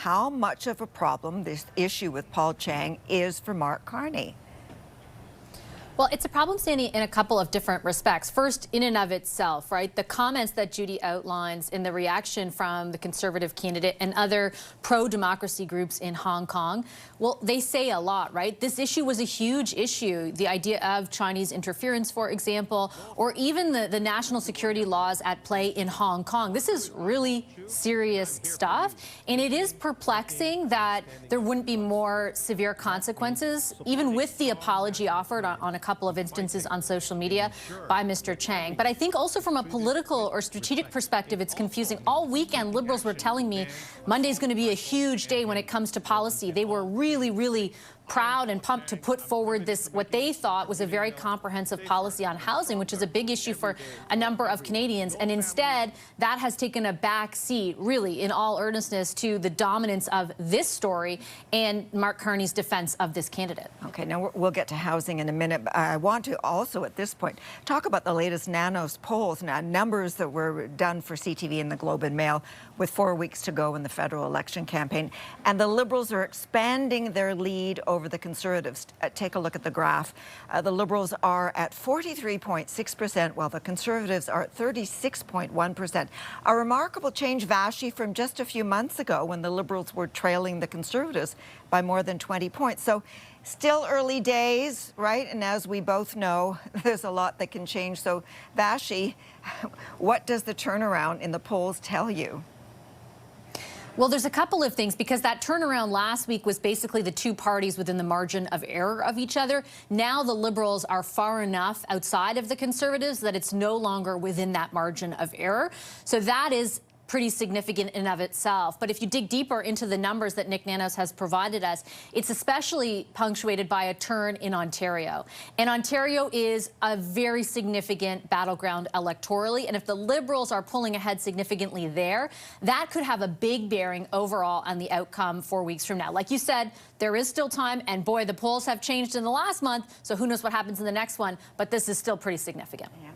how much of a problem this issue with Paul Chiang is for Mark Carney. Well, it's a problem, Sandy, in a couple of different respects. First, in and of itself, right? The comments that Judy outlines in the reaction from the Conservative candidate and other pro-democracy groups in Hong Kong, well, they say a lot, right? This issue was a huge issue. The idea of Chinese interference, for example, or even the national security laws at play in Hong Kong. This is really serious stuff. And it is perplexing that there wouldn't be more severe consequences, even with the apology offered on a couple of instances on social media by Mr. Chiang. But I think also from a political or strategic perspective, it's confusing. All weekend, Liberals were telling me Monday's going to be a huge day when it comes to policy. They were really proud and pumped to put forward this, what they thought was a very comprehensive policy on housing, which is a big issue for a number of Canadians. And instead, that has taken a back seat, really, in all earnestness, to the dominance of this story and Mark Carney's defense of this candidate. Okay, now we'll get to housing in a minute. But I want to also, at this point, talk about the latest Nanos polls. Now, numbers that were done for CTV and the Globe and Mail with 4 weeks to go in the federal election campaign. And the Liberals are expanding their lead over the Conservatives. Take a look at the graph. The Liberals are at 43.6%, while the Conservatives are at 36.1%. A remarkable change, Vassy, from just a few months ago when the Liberals were trailing the Conservatives by more than 20 points. So still early days, right? And as we both know, there's a lot that can change. So, Vassy, what does the turnaround in the polls tell you? Well, there's a couple of things, because that turnaround last week was basically the two parties within the margin of error of each other. Now the Liberals are far enough outside of the Conservatives that it's no longer within that margin of error. So that is pretty significant in and of itself. But if you dig deeper into the numbers that Nick Nanos has provided us, it's especially punctuated by a turn in Ontario. And Ontario is a very significant battleground electorally. And if the Liberals are pulling ahead significantly there, that could have a big bearing overall on the outcome 4 weeks from now. Like you said, there is still time. And boy, the polls have changed in the last month. So who knows what happens in the next one. But this is still pretty significant. Yeah.